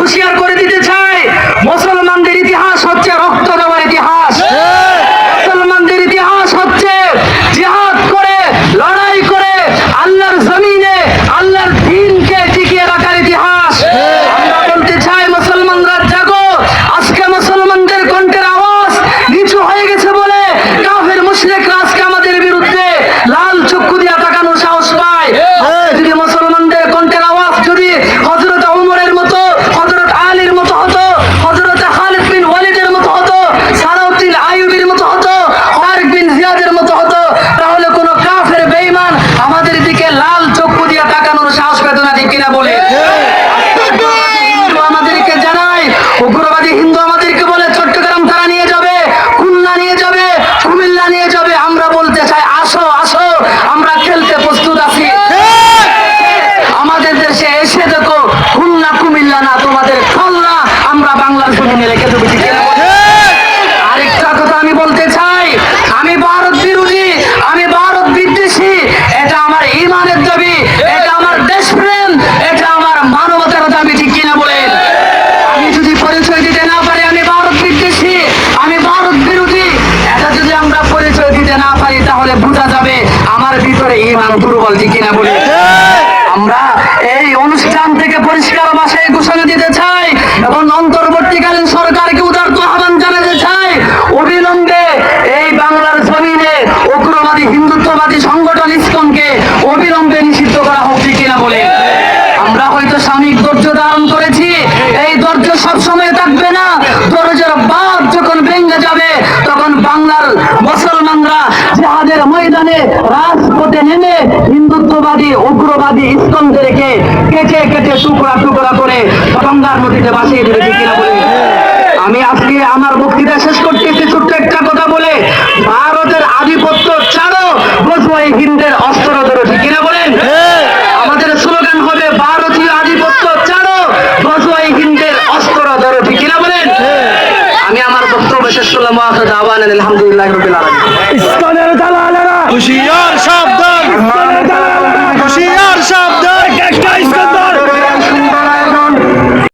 হুঁশিয়ার করে দিতে চাই, মুসলমানদের ইতিহাস হচ্ছে রক্ত দেওয়ার ইতিহাস। মুসলমানদের ইতিহাস হচ্ছে জিহাদ করে, লড়াই করে আল্লাহর জমিনে আল্লাহর দ্বীনকে টিকিয়ে রাখার ইতিহাস। আমরা বলতে চাই, মুসলমানরা জাগো। আজকে মুসলমানদের কণ্ঠের আওয়াজ নিচু হয়ে গেছে বলে কাফের মুশরিকরা আজকে আমাদের বিরুদ্ধে লাল চক্ষু দিয়ে তাকানোর সাহস পায়। যদি মুসলমানদের কণ্ঠের আওয়াজ যদি হযরত ওমরের মতো, হযরত আলীর মতো হতো, হযরত খালিদ বিন ওয়ালিদের মতো হতো, সালাউদ্দিন আইয়ুবীর মতো হতো, তারিক বিন জিয়াদের মতো হতো, তাহলে কোনো কাফের বেঈমান আমাদের দিকে লাল চক্ষু দিয়ে তাকানোর সাহস পেত না, ঠিক কিনা বলে? হিন্দু আমাদেরকে জানায়, উগ্রবাদী হিন্দু আমাদেরকে বলে চট্টগ্রাম তারা নিয়ে যাবে, খুলনা নিয়ে যাবে, কুমিল্লা নিয়ে যাবে। আমরা বলতে চাই, আসো আসো, আমরা খেলতে প্রস্তুত আছি। আমাদের দেশে এসে দেখো, খুলনা কুমিল্লা না, তোমাদের খুলনা আমরা বাংলার জমিনে রেখে দেবো, ঠিক কিনা বলে? আরেকটা কথা আমি বলতে চাই, আমি ভারত বিরোধী, আমি ভারত বিদ্বেষী, এটা আমার ইমানের দাবি, এটা আমার দেশপ্রেম, এটা আমার মানবতার দাবি, ঠিক কিনা বলেন? আমি যদি পরিচয় দিতে না পারি আমি ভারত বিদ্বেষী, আমি ভারত বিরোধী, এটা যদি আমরা পরিচয় দিতে না পারি তাহলে বোঝা যাবে আমার ভিতরে ইমান দুর্বল, ঠিক কিনা বলে? আমরা এই অনুষ্ঠান থেকে পরিষ্কার ভাষায় ঘোষণা দিতে চাই এবং অন্তর্বর্তীকালীন সরকারকে উদারত আহ্বান জানাতে চাই, অবিলম্বে এই বাংলার জমিনে উগ্রবাদী হিন্দুত্ববাদী সংগঠন ইসকনকে অবিলম্বে নিষিদ্ধ করা হোক, ঠিক কিনা বলে? আমরা হয়তো সাময়িক ধৈর্য ধারণ করেছি, এই ধৈর্য সবসময় থাকবে না। ধৈর্যের বাঁধ যখন ভেঙে যাবে তখন বাংলার মুসলমানরা জিহাদের ময়দানে রাজপথে নেমে হিন্দুত্ববাদী উগ্রবাদী ইসকনদেরকে কেটে কেটে টুকরা টুকরা করে গঙ্গার নদীতে ভাসিয়ে দেবে, ঠিক কিনা বলে? আমি আজকে আমার বক্তৃতা শেষ করতেছি ছোট্ট একটা কথা বলে, ভারতের আধিপত্য ছাড়ো, গজওয়াই হিন্দের অস্ত্র ধরো, ঠিক কিনা বলেন? আমাদের স্লোগান হবে, ভারতীয় আধিপত্য ছাড়ো, গজওয়াই হিন্দের অস্ত্র ধরো, ঠিক কিনা বলেন? আমি আমার বক্তব্য শেষ করলাম। আলহামদুলিল্লাহ রাব্বিল আলামিন। ইসকনের দালালেরা হুঁশিয়ার